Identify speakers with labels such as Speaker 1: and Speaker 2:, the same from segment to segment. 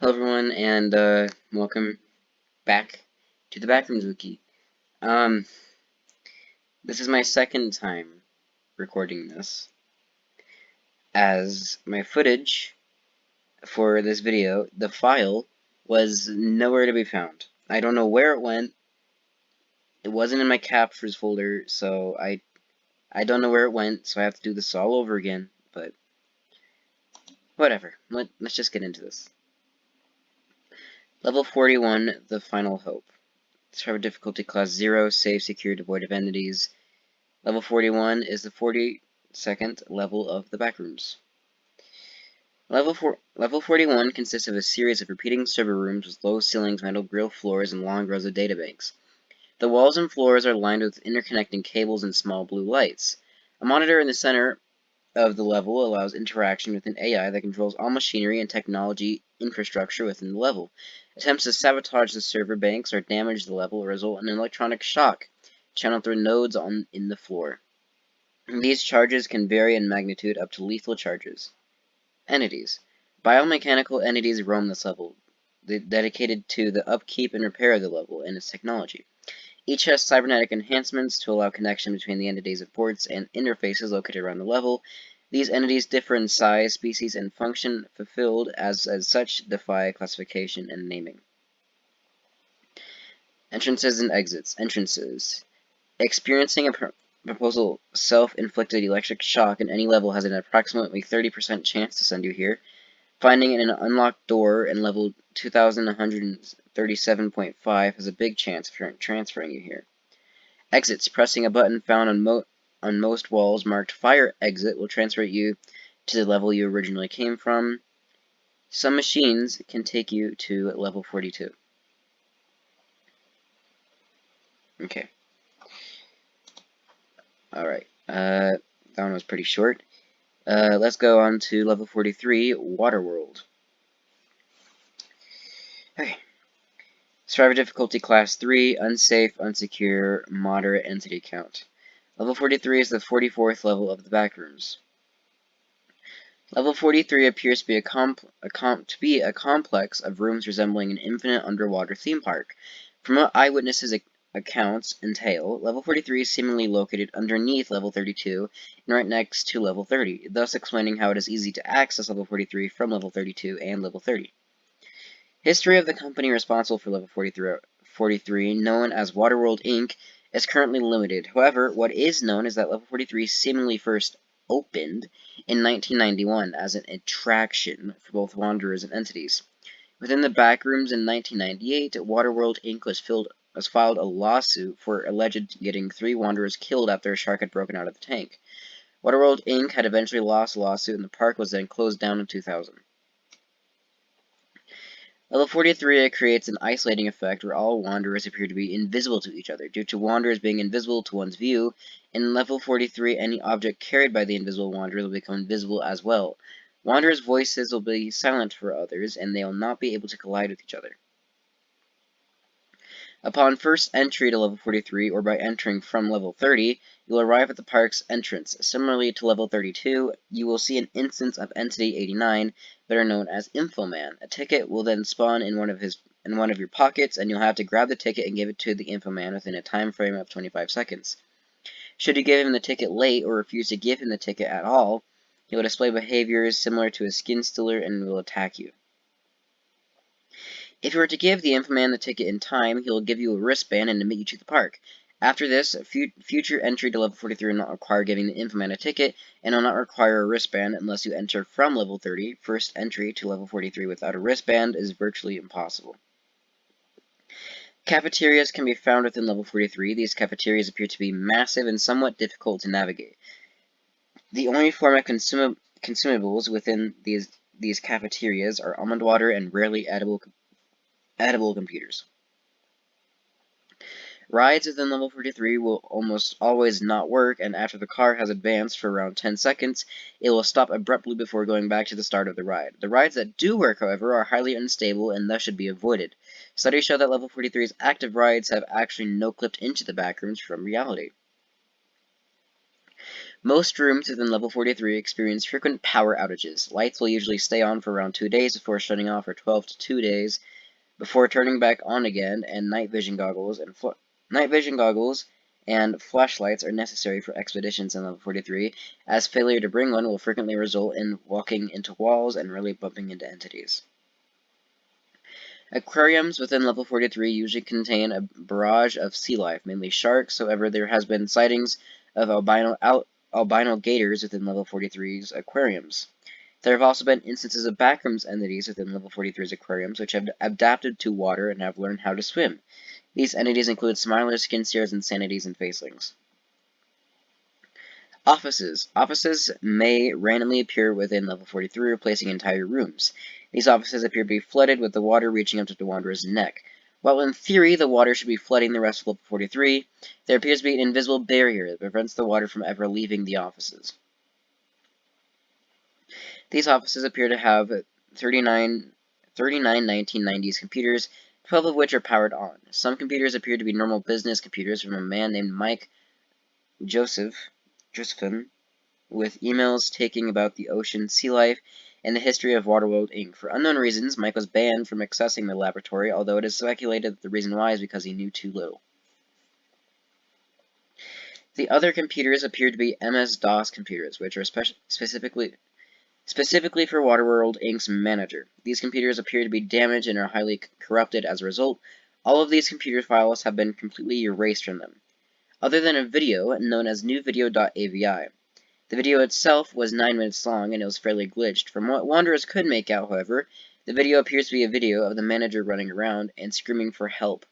Speaker 1: Hello everyone, and welcome back to the Backrooms Wiki. Um, this is my second time recording this, as my footage for this video, the file, was nowhere to be found. I don't know where it went. It wasn't in my captures folder, so I don't know where it went, so I have to do this all over again, but whatever. Let's just get into this. Level 41, The Final Hope. Survivor difficulty class 0, safe, secure, devoid of entities. Level 41 is the 42nd level of the Backrooms. Level 41 consists of a series of repeating server rooms with low ceilings, metal grille floors, and long rows of databanks. The walls and floors are lined with interconnecting cables and small blue lights. A monitor in the center of the level allows interaction with an AI that controls all machinery and technology infrastructure within the level. Attempts to sabotage the server banks or damage the level result in an electronic shock channeled through nodes in the floor. These charges can vary in magnitude up to lethal charges. Entities. Biomechanical entities roam this level, dedicated to the upkeep and repair of the level and its technology. Each has cybernetic enhancements to allow connection between the entities of ports and interfaces located around the level. These entities differ in size, species, and function, fulfilled as such defy classification and naming. Entrances and exits. Entrances. Experiencing a proposal self-inflicted electric shock in any level has an approximately 30% chance to send you here. Finding an unlocked door in level 2137.5 has a big chance of transferring you here. Exits. Pressing a button found on most walls marked Fire Exit will transfer you to the level you originally came from. Some machines can take you to level 42. Okay. Alright. That one was pretty short. Let's go on to level 43, Waterworld. Okay. Survivor difficulty class 3, unsafe, unsecure, moderate entity count. Level 43 is the 44th level of the Backrooms. Level 43 appears to be a complex of rooms resembling an infinite underwater theme park. From what eyewitnesses' accounts entail, level 43 is seemingly located underneath level 32 and right next to level 30, thus explaining how it is easy to access level 43 from level 32 and level 30. History of the company responsible for level 43, known as Waterworld Inc., is currently limited. However, what is known is that level 43 seemingly first opened in 1991 as an attraction for both wanderers and entities. Within the backrooms in 1998, Waterworld Inc. was filed a lawsuit for alleged getting 3 wanderers killed after a shark had broken out of the tank. Waterworld Inc. had eventually lost the lawsuit and the park was then closed down in 2000. Level 43 creates an isolating effect where all wanderers appear to be invisible to each other, due to wanderers being invisible to one's view. In level 43, any object carried by the invisible wanderers will become invisible as well. Wanderers' voices will be silent for others, and they will not be able to collide with each other. Upon first entry to level 43, or by entering from level 30, you'll arrive at the park's entrance. Similarly to level 32, you will see an instance of Entity 89, better known as Infoman. A ticket will then spawn in one of your pockets, and you'll have to grab the ticket and give it to the Infoman within a time frame of 25 seconds. Should you give him the ticket late or refuse to give him the ticket at all, he will display behaviors similar to a skin stealer and will attack you. If you were to give the Infoman the ticket in time, he will give you a wristband and admit you to the park. After this, future entry to level 43 will not require giving the Infoman a ticket, and will not require a wristband unless you enter from level 30. First entry to level 43 without a wristband is virtually impossible. Cafeterias can be found within level 43. These cafeterias appear to be massive and somewhat difficult to navigate. The only form of consumables within these cafeterias are almond water and rarely edible computers. Rides within level 43 will almost always not work, and after the car has advanced for around 10 seconds, it will stop abruptly before going back to the start of the ride. The rides that do work, however, are highly unstable and thus should be avoided. Studies show that level 43's active rides have actually no-clipped into the backrooms from reality. Most rooms within level 43 experience frequent power outages. Lights will usually stay on for around 2 days before shutting off for 12 to 2 days before turning back on again, and night vision goggles and flashlights are necessary for expeditions in level 43, as failure to bring one will frequently result in walking into walls and really bumping into entities. Aquariums within level 43 usually contain a barrage of sea life, mainly sharks. However, there has been sightings of albino gators within level 43's aquariums. There have also been instances of backrooms entities within level 43's aquariums which have adapted to water and have learned how to swim. These entities include smilers, skin seers, insanities, and facelings. Offices. Offices may randomly appear within level 43, replacing entire rooms. These offices appear to be flooded with the water reaching up to the Wanderer's neck. While in theory the water should be flooding the rest of level 43, there appears to be an invisible barrier that prevents the water from ever leaving the offices. These offices appear to have 39 1990s computers, 12 of which are powered on. Some computers appear to be normal business computers from a man named Mike Josephson, with emails taking about the ocean, sea life, and the history of Waterworld Inc. For unknown reasons, Mike was banned from accessing the laboratory, although it is speculated that the reason why is because he knew too little. The other computers appear to be MS-DOS computers, which are specifically for Waterworld Inc.'s manager. These computers appear to be damaged and are highly corrupted as a result. All of these computer files have been completely erased from them, other than a video known as newvideo.avi. The video itself was 9 minutes long, and it was fairly glitched. From what Wanderers could make out, however, the video appears to be a video of the manager running around and screaming for help.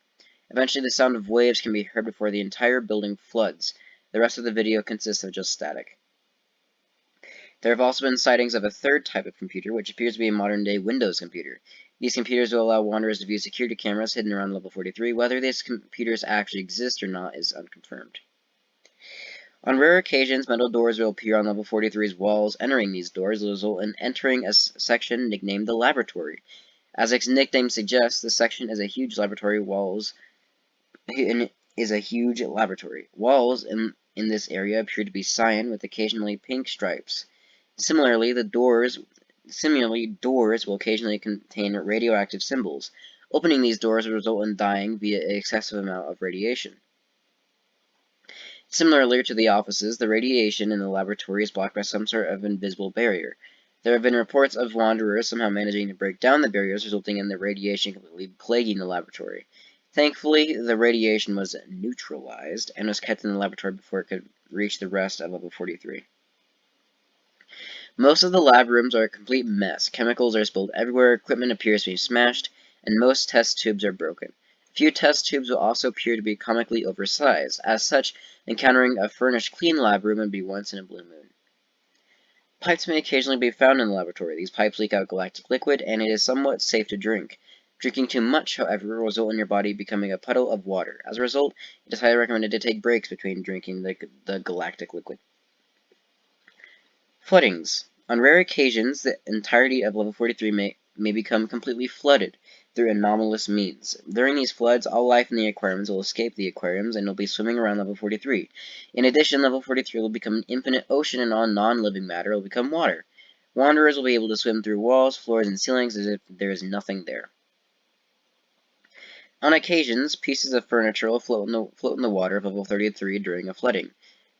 Speaker 1: Eventually, the sound of waves can be heard before the entire building floods. The rest of the video consists of just static. There have also been sightings of a third type of computer, which appears to be a modern-day Windows computer. These computers will allow Wanderers to view security cameras hidden around level 43. Whether these computers actually exist or not is unconfirmed. On rare occasions, metal doors will appear on level 43's walls. Entering these doors will result in entering a section nicknamed the Laboratory. As its nickname suggests, the section is a huge laboratory. Walls in this area appear to be cyan with occasionally pink stripes. Similarly, doors will occasionally contain radioactive symbols. Opening these doors will result in dying via an excessive amount of radiation. Similarly to the offices, the radiation in the laboratory is blocked by some sort of invisible barrier. There have been reports of Wanderers somehow managing to break down the barriers, resulting in the radiation completely plaguing the laboratory. Thankfully, the radiation was neutralized and was kept in the laboratory before it could reach the rest of level 43. Most of the lab rooms are a complete mess. Chemicals are spilled everywhere, equipment appears to be smashed, and most test tubes are broken. A few test tubes will also appear to be comically oversized. As such, encountering a furnished, clean lab room would be once in a blue moon. Pipes may occasionally be found in the laboratory. These pipes leak out galactic liquid, and it is somewhat safe to drink. Drinking too much, however, will result in your body becoming a puddle of water. As a result, it is highly recommended to take breaks between drinking the galactic liquid. Floodings. On rare occasions, the entirety of level 43 may become completely flooded through anomalous means. During these floods, all life in the aquariums will escape the aquariums and will be swimming around level 43. In addition, level 43 will become an infinite ocean, and all non-living matter will become water. Wanderers will be able to swim through walls, floors, and ceilings as if there is nothing there. On occasions, pieces of furniture will float in the water of level 33 during a flooding.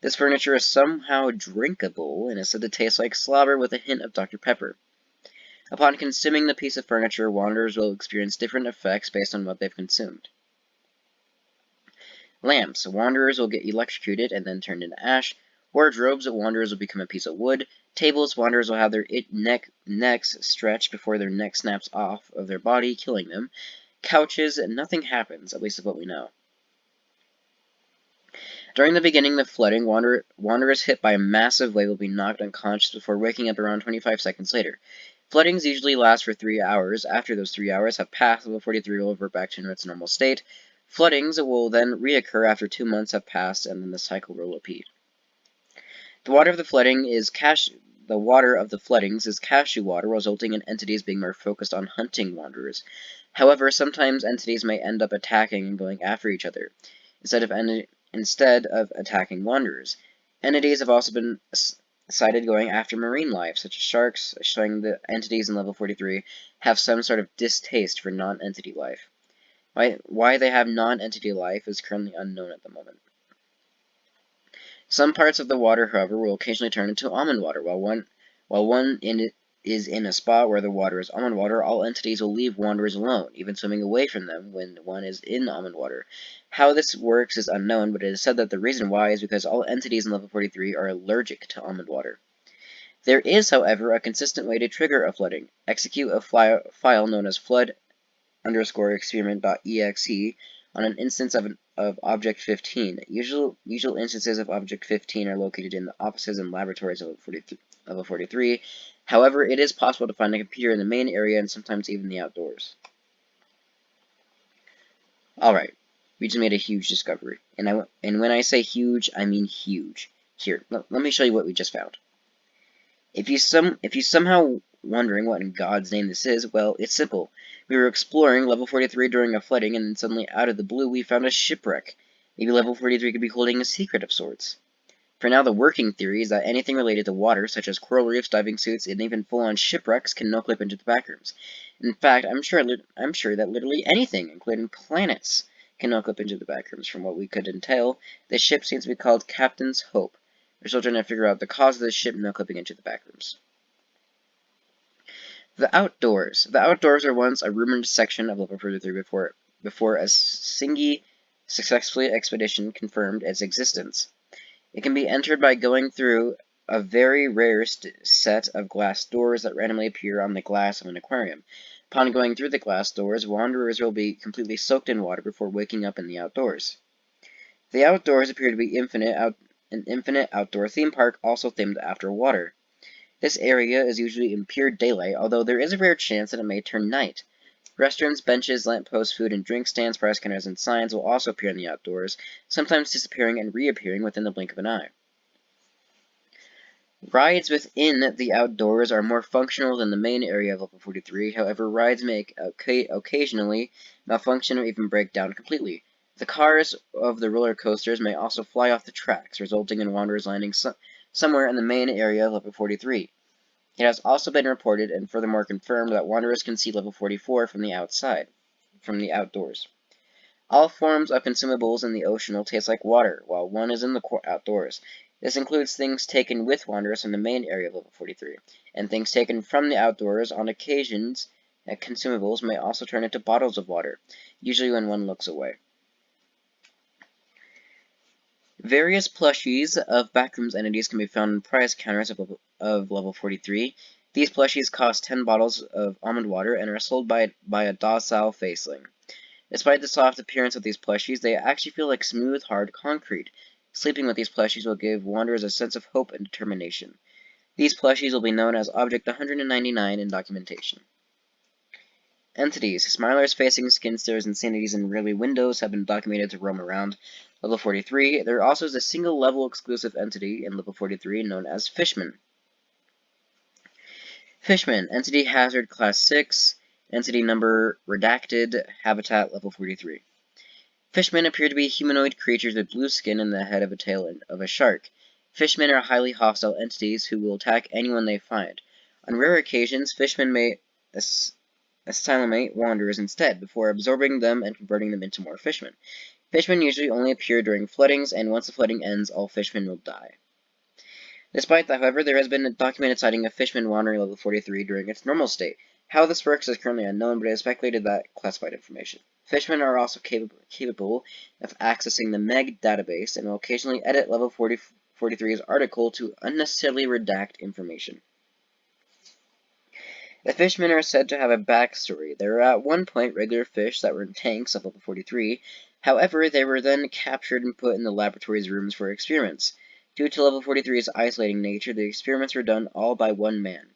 Speaker 1: This furniture is somehow drinkable and is said to taste like slobber with a hint of Dr. Pepper. Upon consuming the piece of furniture, Wanderers will experience different effects based on what they've consumed. Lamps. Wanderers will get electrocuted and then turned into ash. Wardrobes. Wanderers will become a piece of wood. Tables. Wanderers will have their necks stretched before their neck snaps off of their body, killing them. Couches. Nothing happens, at least of what we know. During the beginning of the flooding, wanderers hit by a massive wave will be knocked unconscious before waking up around 25 seconds later. Floodings usually last for 3 hours. After those 3 hours have passed, level 43 will revert back to its normal state. Floodings will then reoccur after 2 months have passed, and then the cycle will repeat. The water of the floodings is cashew water, resulting in entities being more focused on hunting wanderers. However, sometimes entities may end up attacking and going after each other, instead of attacking wanderers. Entities have also been cited going after marine life, such as sharks, showing that entities in level 43 have some sort of distaste for non-entity life. Why they have non-entity life is currently unknown at the moment. Some parts of the water, however, will occasionally turn into almond water. While one is in a spot where the water is almond water, all entities will leave wanderers alone, even swimming away from them when one is in almond water. How this works is unknown, but it is said that the reason why is because all entities in level 43 are allergic to almond water. There is, however, a consistent way to trigger a flooding. Execute a file known as flood_experiment.exe on an instance of Object 15. Usual instances of Object 15 are located in the offices and laboratories of level 43. However, it is possible to find a computer in the main area and sometimes even the outdoors. Alright, we just made a huge discovery. And when I say huge, I mean huge. Here, let me show you what we just found. If you somehow wondering what in God's name this is, well, it's simple. We were exploring level 43 during a flooding, and then suddenly, out of the blue, we found a shipwreck. Maybe level 43 could be holding a secret of sorts. For now, the working theory is that anything related to water, such as coral reefs, diving suits, and even full-on shipwrecks, can no-clip into the backrooms. In fact, I'm sure that literally anything, including planets, can no-clip into the backrooms. From what we could entail, this ship seems to be called Captain's Hope. We're still trying to figure out the cause of this ship no-clipping into the backrooms. The outdoors. The outdoors are once a rumored section of level 43 before a Singi successfully expedition confirmed its existence. It can be entered by going through a very rare set of glass doors that randomly appear on the glass of an aquarium. Upon going through the glass doors, wanderers will be completely soaked in water before waking up in the outdoors. The outdoors appear to be an infinite outdoor theme park, also themed after water. This area is usually in pure daylight, although there is a rare chance that it may turn night. Restaurants, benches, lampposts, food and drink stands, price counters, and signs will also appear in the outdoors, sometimes disappearing and reappearing within the blink of an eye. Rides within the outdoors are more functional than the main area of level 43, however rides may occasionally malfunction or even break down completely. The cars of the roller coasters may also fly off the tracks, resulting in wanderers landing somewhere in the main area of level 43. It has also been reported and furthermore confirmed that wanderers can see level 44 from the outdoors. All forms of consumables in the ocean will taste like water, while one is in the outdoors. This includes things taken with wanderers from the main area of level 43, and things taken from the outdoors. On occasions, consumables may also turn into bottles of water, usually when one looks away. Various plushies of backrooms entities can be found in price counters of level 43. These plushies cost 10 bottles of almond water and are sold by a docile faceling. Despite the soft appearance of these plushies, they actually feel like smooth, hard concrete. Sleeping with these plushies will give wanderers a sense of hope and determination. These plushies will be known as Object 199 in documentation. Entities. Smilers facing skin stairs, insanities, and really windows have been documented to roam around level 43. There also is a single level exclusive entity in level 43 known as Fishmen. Fishmen. Entity Hazard Class 6. Entity Number Redacted. Habitat Level 43. Fishmen appear to be humanoid creatures with blue skin and the head of a tail of a shark. Fishmen are highly hostile entities who will attack anyone they find. On rare occasions, fishmen may assimilate wanderers instead, before absorbing them and converting them into more fishmen. Fishmen usually only appear during floodings, and once the flooding ends, all fishmen will die. Despite that, however, there has been a documented sighting of fishman wandering level 43 during its normal state. How this works is currently unknown, but it is speculated that classified information. Fishmen are also capable of accessing the MEG database and will occasionally edit level 43's article to unnecessarily redact information. The fishmen are said to have a backstory. They were at one point regular fish that were in tanks of level 43. However, they were then captured and put in the laboratory's rooms for experiments. Due to level 43's isolating nature, the experiments were done all by one man.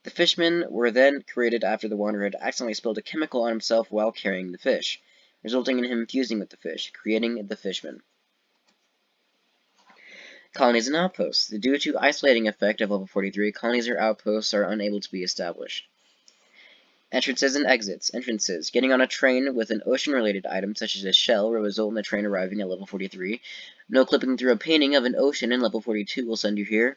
Speaker 1: The fishmen were then created after the wanderer had accidentally spilled a chemical on himself while carrying the fish, resulting in him fusing with the fish, creating the fishmen. Colonies and outposts. Due to isolating effect of level 43, colonies or outposts are unable to be established. Entrances and exits. Entrances. Getting on a train with an ocean-related item, such as a shell, will result in the train arriving at level 43. No clipping through a painting of an ocean in level 42 will send you here.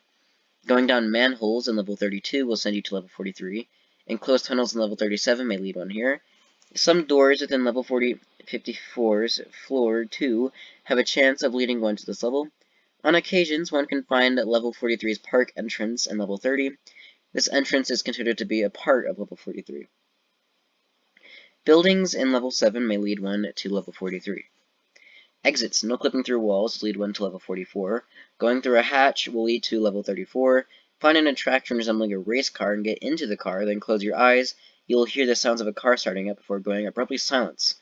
Speaker 1: Going down manholes in level 32 will send you to level 43. Enclosed tunnels in level 37 may lead one here. Some doors within level 54's floor 2 have a chance of leading one to this level. On occasions, one can find level 43's park entrance in level 30. This entrance is considered to be a part of level 43. Buildings in level 7 may lead one to level 43. Exits. No clipping through walls lead one to level 44. Going through a hatch will lead to level 34. Find an attraction resembling a race car and get into the car, then close your eyes. You will hear the sounds of a car starting up before going abruptly silent.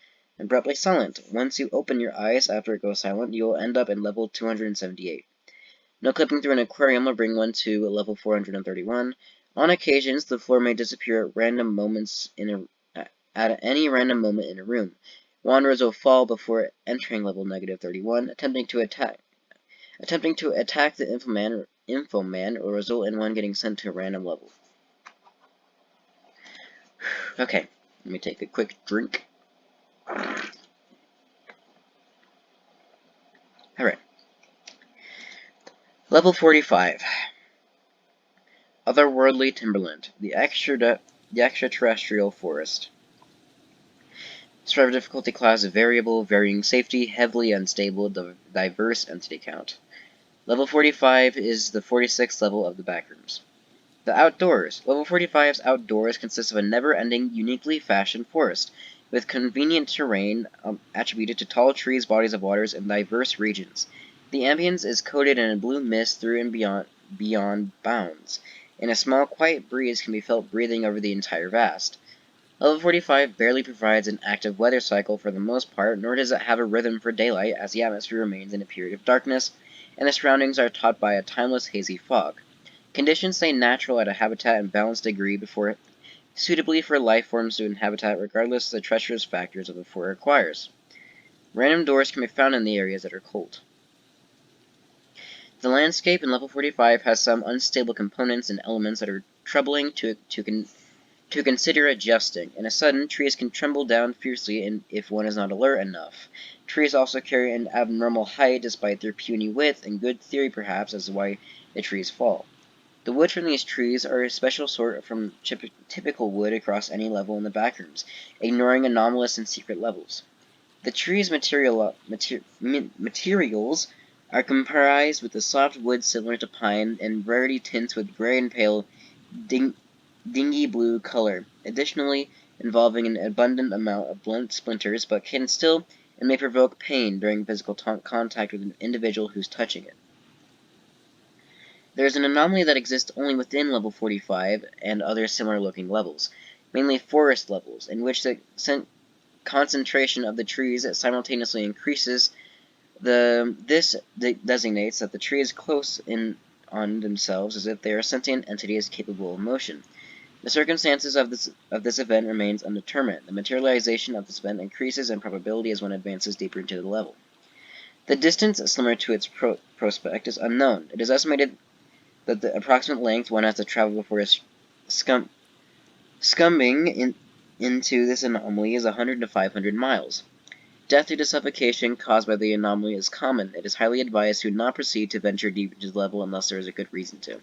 Speaker 1: Once you open your eyes after it goes silent, you will end up in level 278. No clipping through an aquarium will bring one to level 431. On occasions, the floor may disappear at any random moment in a room. Wanderers will fall before entering level -31. Attempting to attack the infoman will result in one getting sent to a random level. Okay, let me take a quick drink. Alright. Level 45. Otherworldly Timberland. The extraterrestrial forest. Survivor difficulty class variable, varying safety, heavily unstable, diverse entity count. Level 45 is the 46th level of the backrooms. The outdoors. Level 45's outdoors consists of a never-ending, uniquely fashioned forest, with convenient terrain attributed to tall trees, bodies of waters, and diverse regions. The ambience is coated in a blue mist through and beyond bounds, and a small, quiet breeze can be felt breathing over the entire vast. Level 45 barely provides an active weather cycle for the most part, nor does it have a rhythm for daylight, as the atmosphere remains in a period of darkness, and the surroundings are topped by a timeless hazy fog. Conditions stay natural at a habitat and balanced degree suitably for life forms to inhabit regardless of the treacherous factors of the forest requires. Random doors can be found in the areas that are cold. The landscape in level 45 has some unstable components and elements that are troubling to consider adjusting. In a sudden, trees can tremble down fiercely if one is not alert enough. Trees also carry an abnormal height despite their puny width, and good theory perhaps as to why the trees fall. The wood from these trees are a special sort from typical wood across any level in the backrooms, ignoring anomalous and secret levels. The tree's materials are comprised with a soft wood similar to pine and rarity tints with gray and pale dingy blue color, additionally involving an abundant amount of blunt splinters, but can still and may provoke pain during physical contact with an individual who's touching it. There is an anomaly that exists only within level 45 and other similar-looking levels, mainly forest levels, in which the concentration of the trees simultaneously increases. This designates that the tree is close in on themselves as if they are sentient entities capable of motion. The circumstances of this event remains undetermined. The materialization of this event increases in probability as one advances deeper into the level. The distance, similar to its prospect, is unknown. It is estimated that the approximate length one has to travel before scumbing into this anomaly is 100 to 500 miles. Death due to suffocation caused by the anomaly is common. It is highly advised to not proceed to venture deep into the level unless there is a good reason to.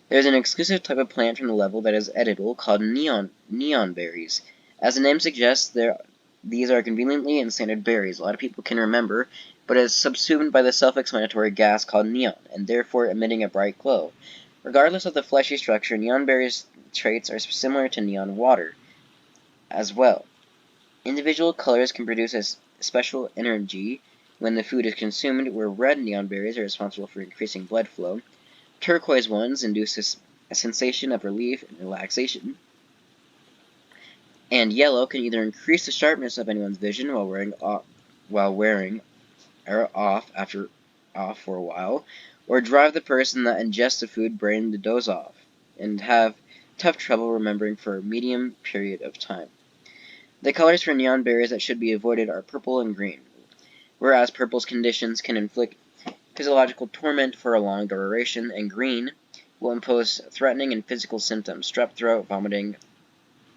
Speaker 1: There is an exclusive type of plant from the level that is edible called neon berries. As the name suggests, these are conveniently and standard berries a lot of people can remember, but is subsumed by the self-explanatory gas called neon, and therefore emitting a bright glow. Regardless of the fleshy structure, neon berries' traits are similar to neon water as well. Individual colors can produce a special energy when the food is consumed, where red neon berries are responsible for increasing blood flow. Turquoise ones induce a sensation of relief and relaxation. And yellow can either increase the sharpness of anyone's vision while wearing off for a while, or drive the person that ingests the food brain to doze off and have tough trouble remembering for a medium period of time. The colors for neon berries that should be avoided are purple and green, whereas purple's conditions can inflict physiological torment for a long duration, and green will impose threatening and physical symptoms: strep throat, vomiting,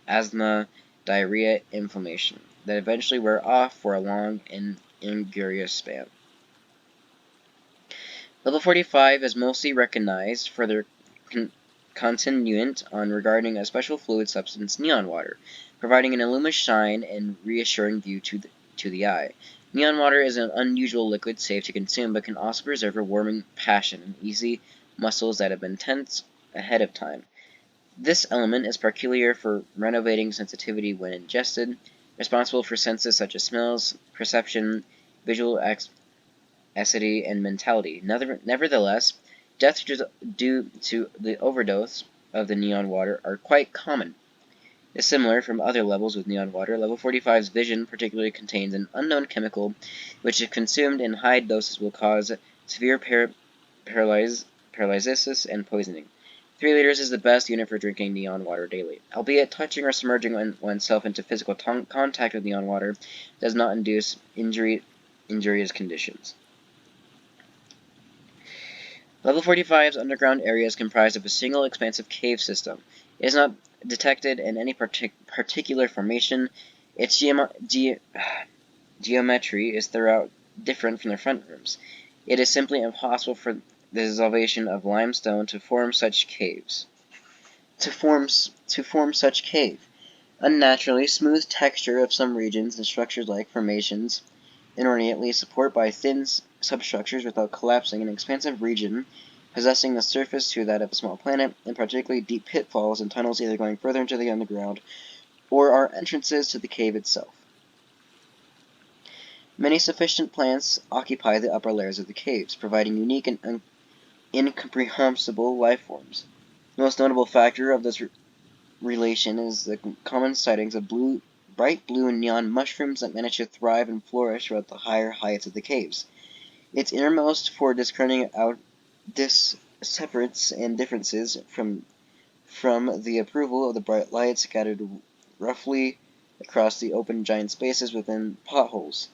Speaker 1: asthma, diarrhea, inflammation, that eventually wear off for a long and injurious span. Level 45 is mostly recognized for their continuant on regarding a special fluid substance, neon water, providing an illuminous shine and reassuring view to the eye. Neon water is an unusual liquid safe to consume, but can also preserve a warming passion and easy muscles that have been tense ahead of time. This element is peculiar for renovating sensitivity when ingested, responsible for senses such as smells, perception, visual acidity, and mentality. Nevertheless, deaths due to the overdose of the neon water are quite common. Dissimilar from other levels with neon water, level 45's vision particularly contains an unknown chemical which, if consumed in high doses, will cause severe paralysis and poisoning. 3 liters is the best unit for drinking neon water daily. Albeit touching or submerging oneself into physical contact with neon water does not induce injurious conditions. Level 45's underground area is comprised of a single expansive cave system. It is not detected in any particular formation. Its geometry is throughout different from the front rooms. It is simply impossible for the dissolvation of limestone to form such caves. Unnaturally smooth texture of some regions and structures like formations inordinately support by thin substructures without collapsing an expansive region possessing the surface to that of a small planet, and particularly deep pitfalls and tunnels either going further into the underground or are entrances to the cave itself. Many sufficient plants occupy the upper layers of the caves, providing unique and incomprehensible life forms. The most notable factor of this relation is the common sightings of bright blue and neon mushrooms that manage to thrive and flourish throughout the higher heights of the caves. Its innermost for discerning out separates and differences from the approval of the bright light scattered roughly across the open giant spaces within potholes.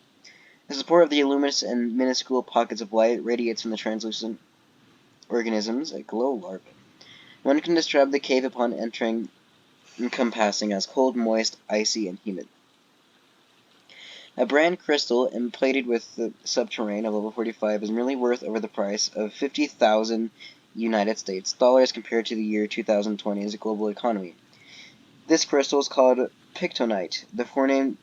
Speaker 1: The support of the luminous and minuscule pockets of light radiates from the translucent organisms, a glow larva. One can describe the cave upon entering, encompassing as cold, moist, icy, and humid. A brand crystal emplated with the subterrane of level 45 is merely worth over the price of 50,000 United States dollars compared to the year 2020's global economy. This crystal is called pictonite, the forename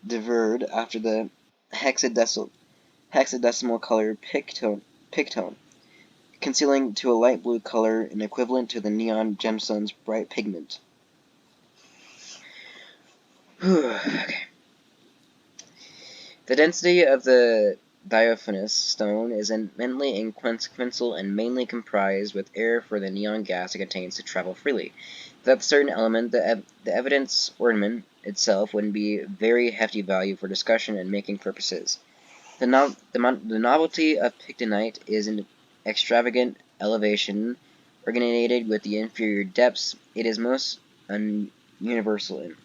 Speaker 1: derived after the hexadecimal color pictone, concealing to a light blue color and equivalent to the neon gemstone's bright pigment. Okay. The density of the diaphanous stone is eminently inconsequential and mainly comprised with air for the neon gas it contains to travel freely. Without a certain element, the evidence ornament itself would be very hefty value for discussion and making purposes. The novelty of pictonite is an extravagant elevation originated with the inferior depths it is most universal in.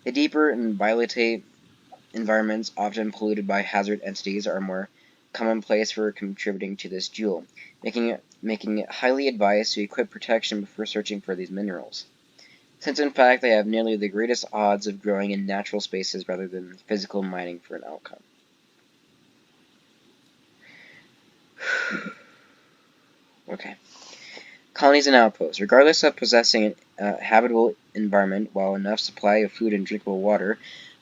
Speaker 1: The deeper and violate environments, often polluted by hazard entities, are more commonplace for contributing to this jewel, making it highly advised to equip protection before searching for these minerals, since in fact they have nearly the greatest odds of growing in natural spaces rather than physical mining for an outcome. Okay. Colonies and outposts. Regardless of possessing a habitable environment, while enough supply of food and drinkable water,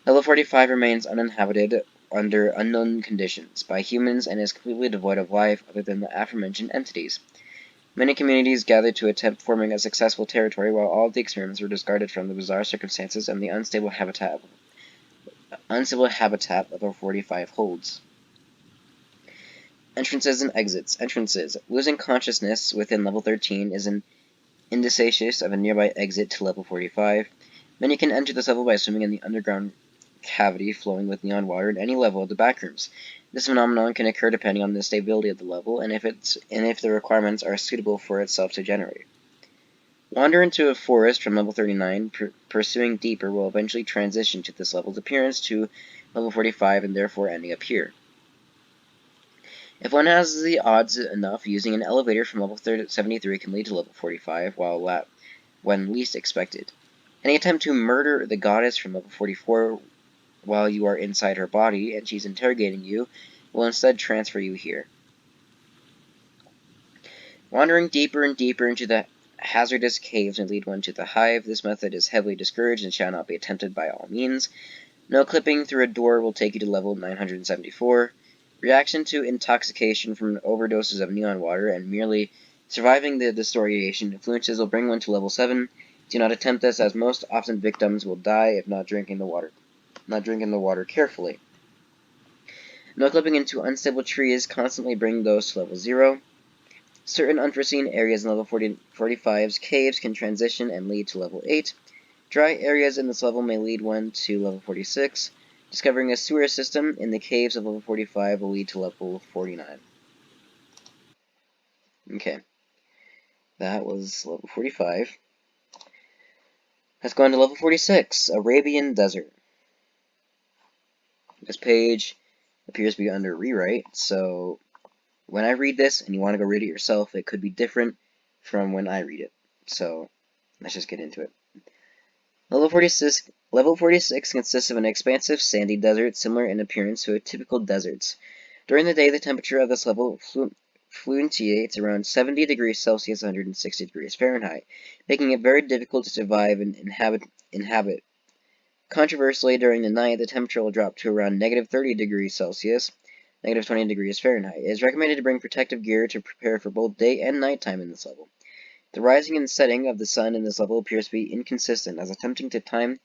Speaker 1: level 45 remains uninhabited under unknown conditions by humans and is completely devoid of life other than the aforementioned entities. Many communities gathered to attempt forming a successful territory, while all the experiments were discarded from the bizarre circumstances and the unstable habitat level 45 holds. Entrances and exits. Entrances. Losing consciousness within level 13 is an indications of a nearby exit to level 45. Many can enter this level by swimming in the underground cavity flowing with neon water at any level of the backrooms. This phenomenon can occur depending on the stability of the level and if the requirements are suitable for itself to generate. Wander into a forest from level 39, pursuing deeper will eventually transition to this level's appearance to level 45 and therefore ending up here. If one has the odds enough, using an elevator from level 73 can lead to level 45 when least expected. Any attempt to murder the goddess from level 44 while you are inside her body and she's interrogating you will instead transfer you here. Wandering deeper and deeper into the hazardous caves may lead one to the hive. This method is heavily discouraged and shall not be attempted by all means. No clipping through a door will take you to level 974. Reaction to intoxication from overdoses of neon water and merely surviving the disorientation influences will bring one to level 7. Do not attempt this, as most often victims will die if not drinking the water carefully. No clipping into unstable trees constantly bring those to level 0. Certain unforeseen areas in level 45's caves can transition and lead to level 8. Dry areas in this level may lead one to level 46. Discovering a sewer system in the caves of level 45 will lead to level 49. Okay, that was level 45. Let's go on to level 46, Arabian Desert. This page appears to be under rewrite, so when I read this and you want to go read it yourself, it could be different from when I read it. So let's just get into it. Level 46 consists of an expansive sandy desert similar in appearance to typical deserts. During the day, the temperature of this level fluctuates around 70 degrees Celsius, 160 degrees Fahrenheit, making it very difficult to survive and inhabit. Controversially, during the night, the temperature will drop to around negative 30 degrees Celsius, negative 20 degrees Fahrenheit. It is recommended to bring protective gear to prepare for both day and nighttime in this level. The rising and setting of the sun in this level appears to be inconsistent, as attempting to time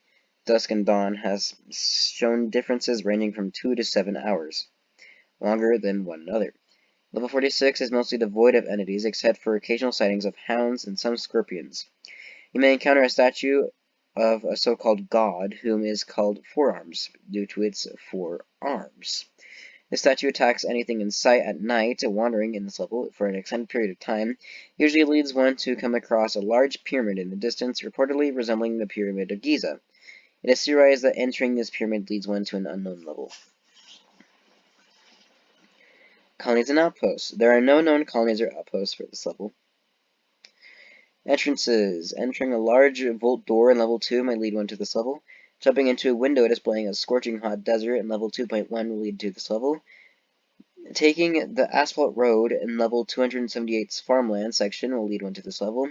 Speaker 1: dusk and dawn has shown differences ranging from 2 to 7 hours, longer than one another. Level 46 is mostly devoid of entities, except for occasional sightings of hounds and some scorpions. You may encounter a statue of a so-called god, whom is called Forearms, due to its 4 arms. The statue attacks anything in sight at night. Wandering in this level for an extended period of time usually leads one to come across a large pyramid in the distance, reportedly resembling the Pyramid of Giza. It is theorized that entering this pyramid leads one to an unknown level. Colonies and outposts. There are no known colonies or outposts for this level. Entrances. Entering a large vault door in level 2 might lead one to this level. Jumping into a window displaying a scorching hot desert in level 2.1 will lead to this level. Taking the asphalt road in level 278's farmland section will lead one to this level.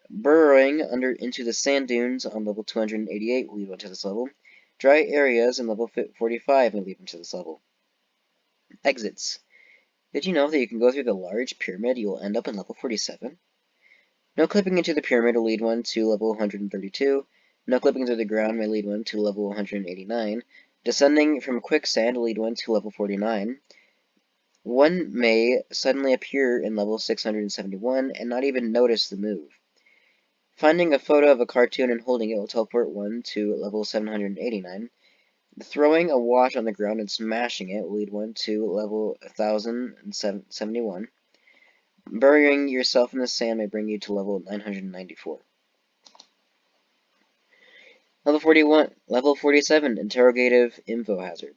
Speaker 1: Burrowing into the sand dunes on level 288 will lead one to this level. Dry areas in level 45 will lead one to this level. Exits. Did you know that you can go through the large pyramid? You will end up in level 47. No clipping into the pyramid will lead one to level 132. No clipping to the ground may lead one to level 189. Descending from quicksand will lead one to level 49. One may suddenly appear in level 671 and not even notice the move. Finding a photo of a cartoon and holding it will teleport one to level 789. Throwing a watch on the ground and smashing it will lead one to level 1071. Burying yourself in the sand may bring you to level 994. Level 47, Interrogative Info Hazard.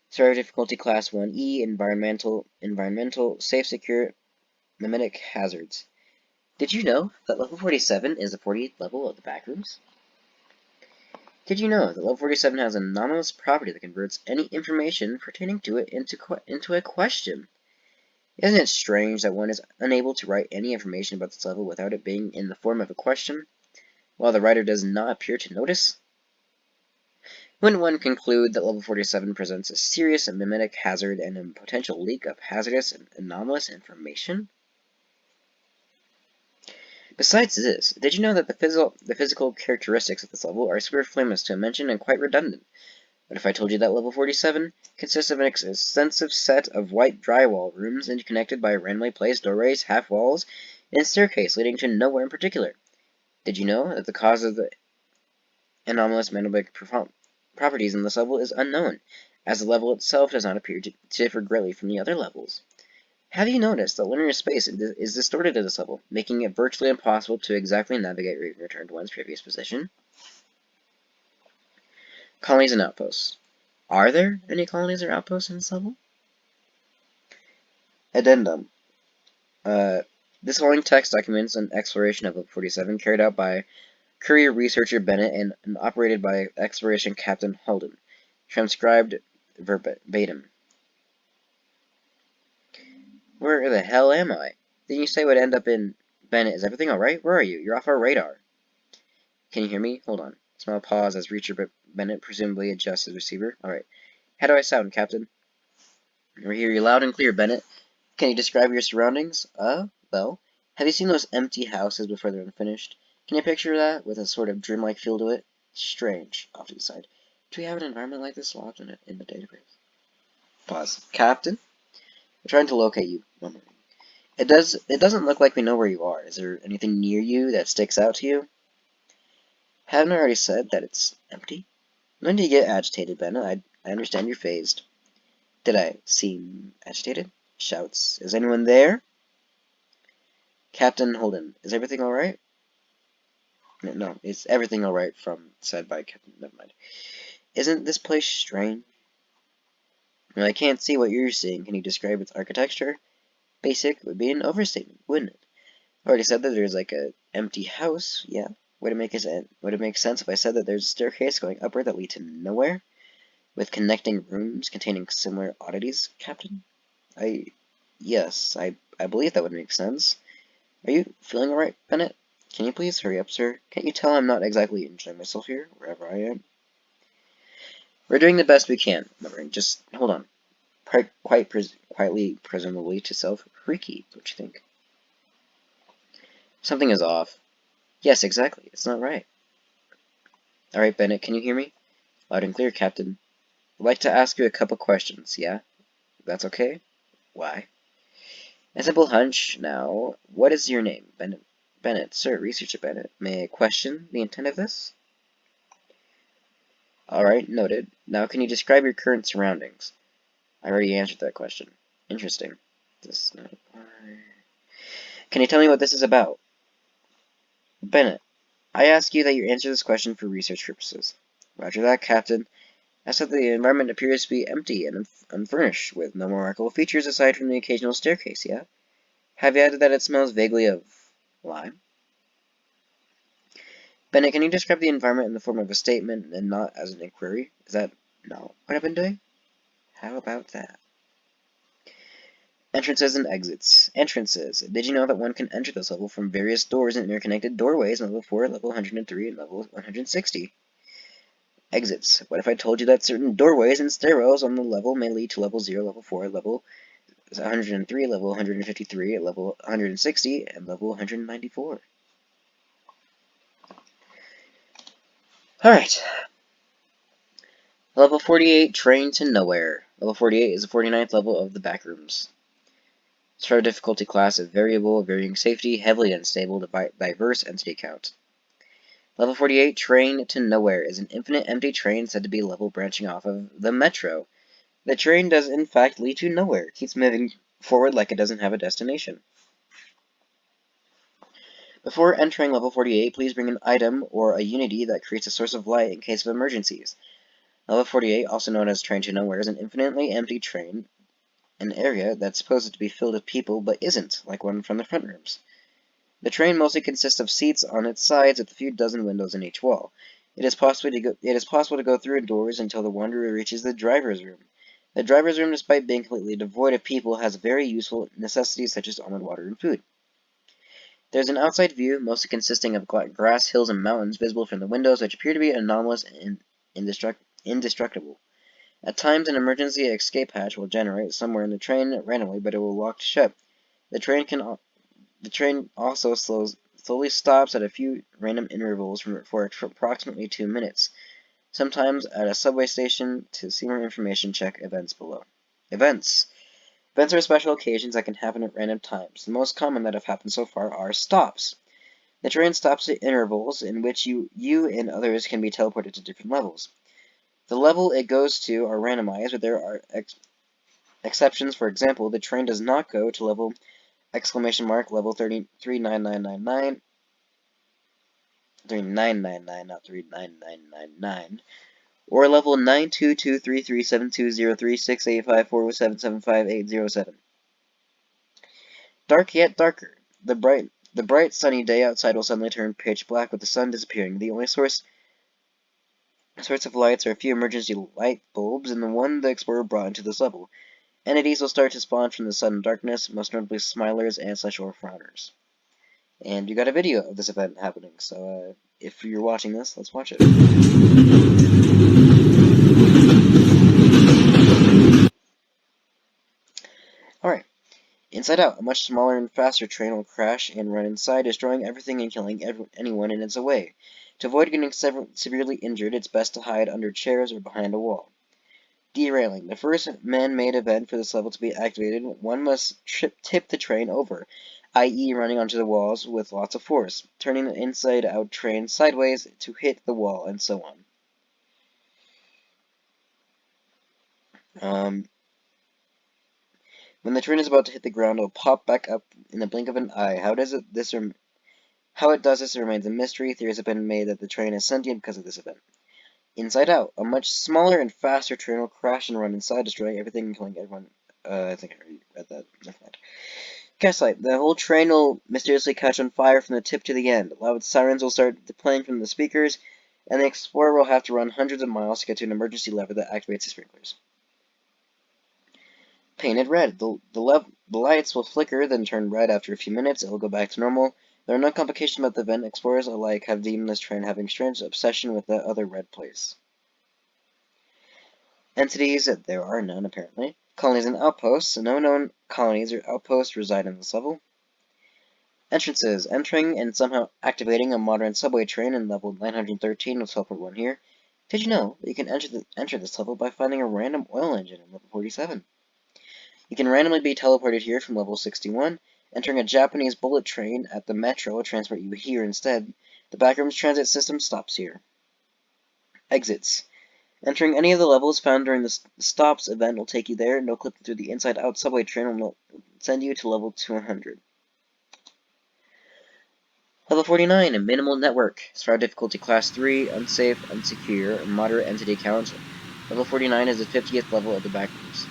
Speaker 1: Survey difficulty class 1E, environmental, safe, secure, mimetic hazards. Did you know that level 47 is the 40th level of the backrooms? Did you know that level 47 has an anomalous property that converts any information pertaining to it into a question? Isn't it strange that one is unable to write any information about this level without it being in the form of a question, while the writer does not appear to notice? Wouldn't one conclude that level 47 presents a serious mimetic hazard and a potential leak of hazardous and anomalous information? Besides this, did you know that the physical characteristics of this level are super famous to mention and quite redundant? What if I told you that level 47 consists of an extensive set of white drywall rooms interconnected by randomly placed doorways, half walls, and a staircase leading to nowhere in particular? Did you know that the cause of the anomalous mimetic properties in this level is unknown, as the level itself does not appear to differ greatly from the other levels? Have you noticed that linear space is distorted at this level, making it virtually impossible to exactly navigate or even return to one's previous position? Colonies and outposts. Are there any colonies or outposts in this level? Addendum. This following text documents an exploration of Level 47 carried out by courier researcher Bennett and operated by exploration captain Holden. Transcribed verbatim. Where the hell am I? Didn't you say we'd end up in... Bennett, is everything alright? Where are you? You're off our radar. Can you hear me? Hold on. Small pause as Reacher Bennett presumably adjusts his receiver. Alright. How do I sound, Captain? We hear you loud and clear, Bennett. Can you describe your surroundings? Well, have you seen those empty houses before they're unfinished? Can you picture that, with a sort of dreamlike feel to it? Strange, off to the side. Do we have an environment like this logged in the database? Pause. Captain? We're trying to locate you. It doesn't look like we know where you are. Is there anything near you that sticks out to you? Haven't I already said that it's empty? When do you get agitated, Bennett? I understand you're phased. Did I seem agitated? Shouts. Is anyone there? Captain Holden, is everything alright? No, is everything alright said by Captain, never mind. Isn't this place strange? Well, I can't see what you're seeing. Can you describe its architecture? Basic would be an overstatement, wouldn't it? I already said that there's like a empty house, yeah. Would it make sense if I said that there's a staircase going upward that leads to nowhere? With connecting rooms containing similar oddities, Captain? Yes, I believe that would make sense. Are you feeling alright, Bennett? Can you please hurry up, sir? Can't you tell I'm not exactly enjoying myself here, wherever I am? We're doing the best we can, muttering. Just hold on. Quietly, presumably to self. Freaky, don't you think? Something is off. Yes, exactly. It's not right. Alright, Bennett, can you hear me? Loud and clear, Captain. I'd like to ask you a couple questions, yeah? That's okay? Why? A simple hunch. Now, what is your name? Bennett. Bennett, sir, researcher Bennett. May I question the intent of this? Alright, noted. Now, can you describe your current surroundings? I already answered that question. Interesting. Can you tell me what this is about? Bennett, I ask you that you answer this question for research purposes. Roger that, Captain. I said the environment appears to be empty and unfurnished, with no remarkable features aside from the occasional staircase, yeah? Have you added that it smells vaguely of lime? Bennett, can you describe the environment in the form of a statement and not as an inquiry? Is that not what I've been doing? How about that? Entrances and exits. Entrances. Did you know that one can enter this level from various doors and interconnected doorways in level 4, level 103, and level 160? Exits. What if I told you that certain doorways and stairwells on the level may lead to level 0, level 4, level 103, level 153, level 160, and level 194? Alright. Level 48, Train to Nowhere. Level 48 is the 49th level of the backrooms. Start difficulty class of variable, varying safety, heavily unstable, diverse entity count. Level 48, Train to Nowhere, is an infinite empty train said to be level branching off of the metro. The train does in fact lead to nowhere. It keeps moving forward like it doesn't have a destination. Before entering level 48, please bring an item or a unity that creates a source of light in case of emergencies. Level 48, also known as Train to Nowhere, is an infinitely empty train, an area that's supposed to be filled with people but isn't, like one from the front rooms. The train mostly consists of seats on its sides with a few dozen windows in each wall. It is possible to go through doors until the wanderer reaches the driver's room. The driver's room, despite being completely devoid of people, has very useful necessities such as almond water and food. There's an outside view, mostly consisting of grass, hills, and mountains, visible from the windows, which appear to be anomalous and indestructible. At times, an emergency escape hatch will generate somewhere in the train randomly, but it will lock shut. The train also slowly stops at a few random intervals for approximately 2 minutes. Sometimes at a subway station. To see more information, check events below. Events. Events are special occasions that can happen at random times. The most common that have happened so far are stops. The train stops at intervals in which you and others can be teleported to different levels. The level it goes to are randomized, but there are exceptions. For example, the train does not go to level level 399999, 3999, not 39999, or level 922337203685407758007. Dark yet darker. The bright sunny day outside will suddenly turn pitch black with the sun disappearing. The only sorts of lights are a few emergency light bulbs and the one the explorer brought into this level. Entities will start to spawn from the sudden darkness, most notably smilers and /or frowners. And you got a video of this event happening, so if you're watching this, let's watch it. Alright. Inside Out, a much smaller and faster train will crash and run inside, destroying everything and killing anyone in its way. To avoid getting severely injured, it's best to hide under chairs or behind a wall. Derailing. The first man-made event for this level to be activated, one must tip the train over, i.e. running onto the walls with lots of force, turning the inside-out train sideways to hit the wall, and so on. When the train is about to hit the ground, it will pop back up in the blink of an eye. How it does this remains a mystery. Theories have been made that the train is sentient because of this event. Inside Out, a much smaller and faster train will crash and run inside, destroying everything and killing everyone. I think I already read that. Never mind. Gaslight. The whole train will mysteriously catch on fire from the tip to the end. Loud sirens will start playing from the speakers, and the explorer will have to run hundreds of miles to get to an emergency lever that activates the sprinklers. Painted red. The lights will flicker, then turn red after a few minutes. It will go back to normal. There are no complications about the event. Explorers alike have deemed this train having strange obsession with that other red place. Entities, there are none apparently. Colonies and outposts. No known colonies or outposts reside in this level. Entrances. Entering and somehow activating a modern subway train in level 913 will teleport one here. Did you know that you can enter this level by finding a random oil engine in level 47? You can randomly be teleported here from level 61. Entering a Japanese bullet train at the metro will transport you here instead. The backrooms transit system stops here. Exits. Entering any of the levels found during the stops event will take you there. No clipping through the inside-out subway train will send you to level 200. Level 49, a minimal network. Survival difficulty class 3, unsafe, unsecure, moderate entity count. Level 49 is the 50th level of the backrooms.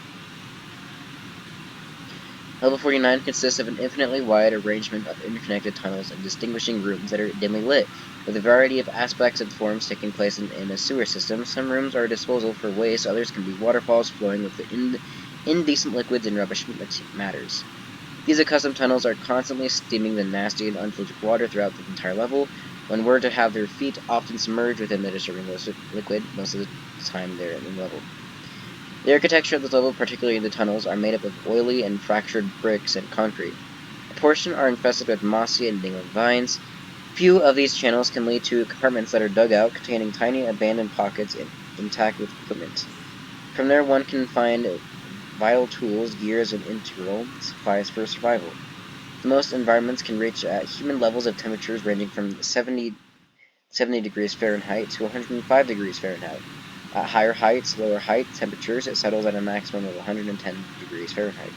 Speaker 1: Level 49 consists of an infinitely wide arrangement of interconnected tunnels and distinguishing rooms that are dimly lit, with a variety of aspects and forms taking place in a sewer system. Some rooms are disposal for waste, others can be waterfalls flowing with indecent liquids and rubbish matters. These accustomed tunnels are constantly steaming the nasty and unfiltered water throughout the entire level. When were to have their feet often submerged within the disturbing liquid, most of the time they're in the level. The architecture of this level, particularly the tunnels, are made up of oily and fractured bricks and concrete. A portion are infested with mossy and dangling vines. Few of these channels can lead to compartments that are dug out, containing tiny abandoned pockets intact with equipment. From there one can find vital tools, gears, and integral supplies for survival. The most environments can reach at human levels of temperatures ranging from 70 degrees Fahrenheit to 105 degrees Fahrenheit. At higher heights, lower height temperatures, it settles at a maximum of 110 degrees Fahrenheit.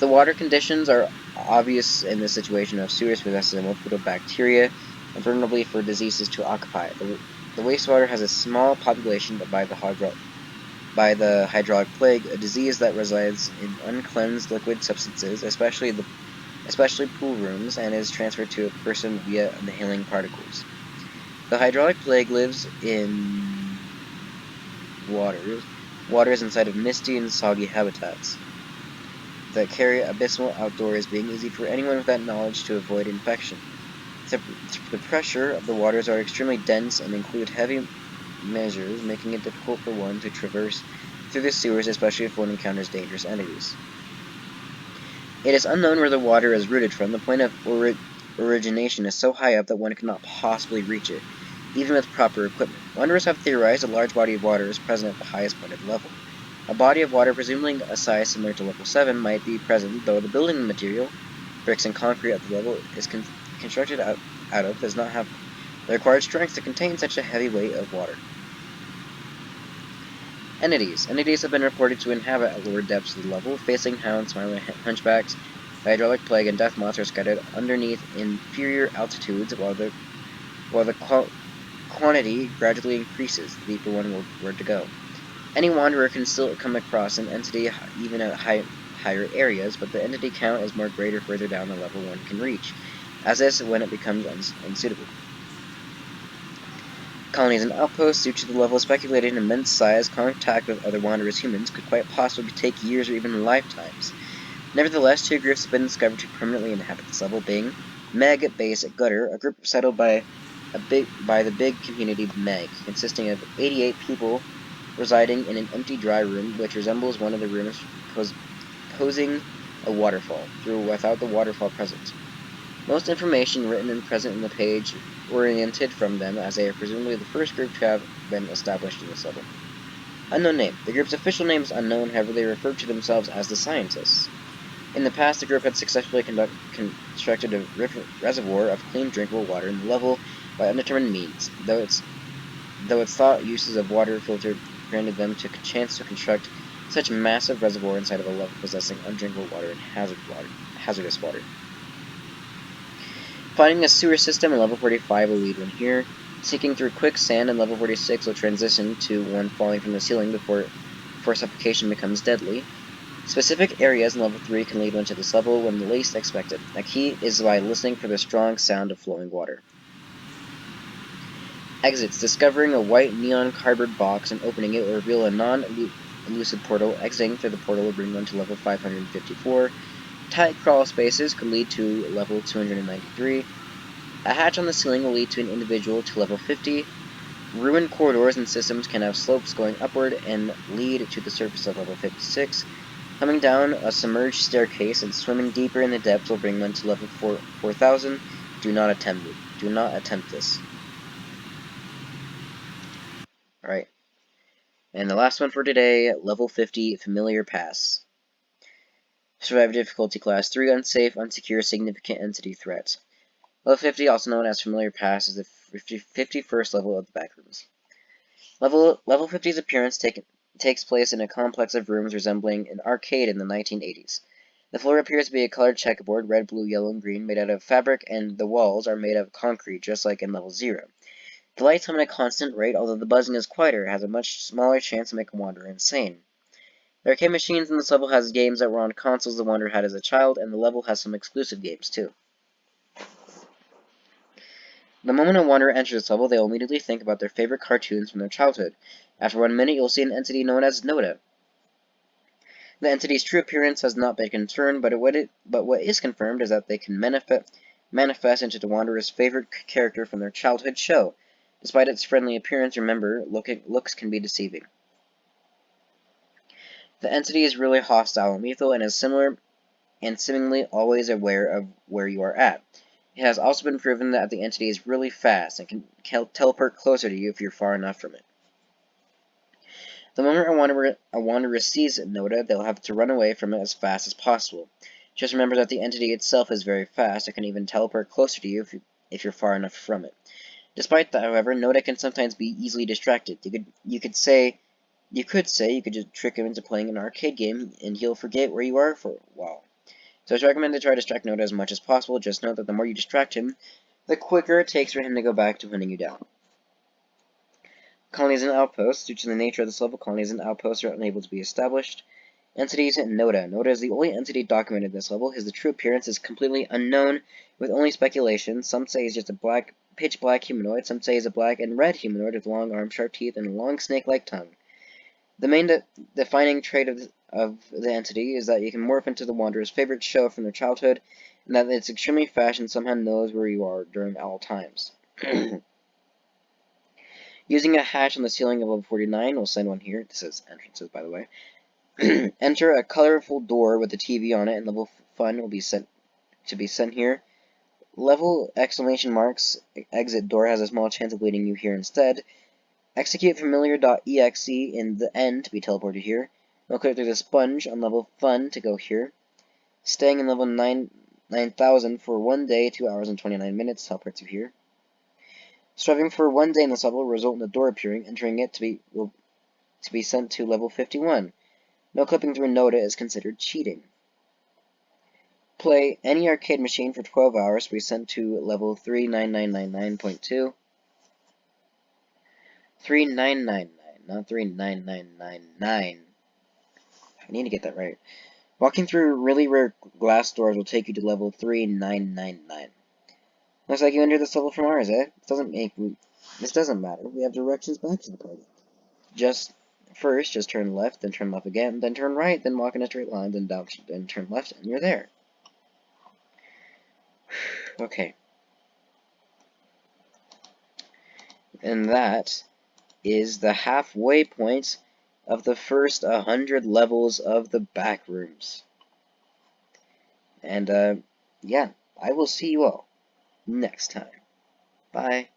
Speaker 1: The water conditions are obvious in the situation of sewers possessing a multitude of bacteria, and vulnerably for diseases to occupy it. The wastewater has a small population, but by the hydraulic plague, a disease that resides in uncleansed liquid substances, especially pool rooms, and is transferred to a person via inhaling particles. The hydraulic plague lives in waters inside of misty and soggy habitats that carry abysmal outdoors, being easy for anyone with that knowledge to avoid infection. The pressure of the waters are extremely dense and include heavy measures, making it difficult for one to traverse through the sewers, especially if one encounters dangerous entities. It is unknown where the water is rooted from. The point of origination is so high up that one cannot possibly reach it, even with proper equipment. Wanderers have theorized a large body of water is present at the highest point of the level. A body of water, presumably a size similar to level 7, might be present, though the building material, bricks and concrete at the level is constructed out of does not have the required strength to contain such a heavy weight of water. Entities. Entities have been reported to inhabit at lower depths of the level. Facing hounds, smiling hunchbacks, the hydraulic plague, and death moths are scattered underneath inferior altitudes, while the quantity gradually increases the deeper one were to go. Any wanderer can still come across an entity even at high higher areas, but the entity count is more greater further down the level one can reach, as is when it becomes unsuitable. Colonies and outposts, due to the level of speculated immense size, contact with other wanderers humans could quite possibly take years or even lifetimes. Nevertheless, two groups have been discovered to permanently inhabit this level, being Meg Base at Gutter, a group settled by the big community Meg, consisting of 88 people residing in an empty dry room, which resembles one of the rooms posing a waterfall, without the waterfall present. Most information written and present in the page oriented from them, as they are presumably the first group to have been established in this level. Unknown name. The group's official name is unknown, however they refer to themselves as the Scientists. In the past, the group had successfully constructed a reservoir of clean drinkable water in the level by undetermined means, though its thought uses of water filter granted them a chance to construct such a massive reservoir inside of a level possessing undrinkable water and hazardous water. Finding a sewer system in level 45 will lead one here. Sinking through quicksand in level 46 will transition to one falling from the ceiling before suffocation becomes deadly. Specific areas in level 3 can lead one to this level when the least expected. A key is by listening for the strong sound of flowing water. Exits. Discovering a white neon cardboard box and opening it will reveal a non-elusive portal. Exiting through the portal will bring one to level 554. Tight crawl spaces could lead to level 293. A hatch on the ceiling will lead to an individual to level 50. Ruined corridors and systems can have slopes going upward and lead to the surface of level 56. Coming down a submerged staircase and swimming deeper in the depths will bring one to level 4000. Do not attempt it. Do not attempt this. Alright. And the last one for today, level 50, Familiar Pass. Survive difficulty class 3, unsafe, unsecure, significant entity threat. Level 50, also known as Familiar Pass, is the 51st level of the backrooms. Level 50's appearance takes place in a complex of rooms resembling an arcade in the 1980s. The floor appears to be a colored checkerboard, red, blue, yellow, and green, made out of fabric, and the walls are made of concrete, just like in level 0. The lights hum at a constant rate, although the buzzing is quieter, has a much smaller chance to make a wanderer insane. The arcade machines in this level has games that were on consoles the wanderer had as a child, and the level has some exclusive games too. The moment a wanderer enters this level, they will immediately think about their favorite cartoons from their childhood. After 1 minute, you'll see an entity known as Noda. The entity's true appearance has not been confirmed, but what is confirmed is that they can manifest into the wanderer's favorite character from their childhood show. Despite its friendly appearance, remember, looks can be deceiving. The entity is really hostile and lethal, and is seemingly always aware of where you are at. It has also been proven that the entity is really fast and can teleport closer to you if you're far enough from it. The moment a wanderer sees Noda, they'll have to run away from it as fast as possible. Just remember that the entity itself is very fast. It can even teleport closer to you if you're far enough from it. Despite that, however, Noda can sometimes be easily distracted. You could just trick him into playing an arcade game, and he'll forget where you are for a while. So it's recommended to try to distract Noda as much as possible. Just note that the more you distract him, the quicker it takes for him to go back to hunting you down. Colonies and outposts. Due to the nature of this level, colonies and outposts are unable to be established. Entities and Noda. Noda is the only entity documented in this level. His true appearance is completely unknown, with only speculation. Some say he's just a pitch black humanoid. Some say he's a black and red humanoid with long arms, sharp teeth, and a long snake-like tongue. The main defining trait of the entity is that you can morph into the wanderer's favorite show from their childhood, and that it's extremely fast and somehow knows where you are during all times. Using a hatch on the ceiling of level 49, we'll send one here. This is entrances, by the way. Enter a colorful door with a TV on it, and level fun will be sent here. Level exclamation marks exit door has a small chance of leading you here instead. Execute familiar.exe in the end to be teleported here. We'll click through the sponge on level fun to go here. Staying in level 9000 for 1 day, 2 hours and 29 minutes teleports you here. Striving for 1 day in this level will result in the door appearing. Entering it to be sent to level 51. No clipping through Noda is considered cheating. Play any arcade machine for 12 hours to be sent to level 39999.2. 3999, not 39999. I need to get that right. Walking through really rare glass doors will take you to level 3999. Looks like you entered this level from ours, eh? This doesn't matter. We have directions back to the party. Just turn left, then turn left again, then turn right, then walk in a straight line, then down, then turn left, and you're there. Okay. And that is the halfway point of the first 100 levels of the backrooms. And, yeah, I will see you all next time. Bye.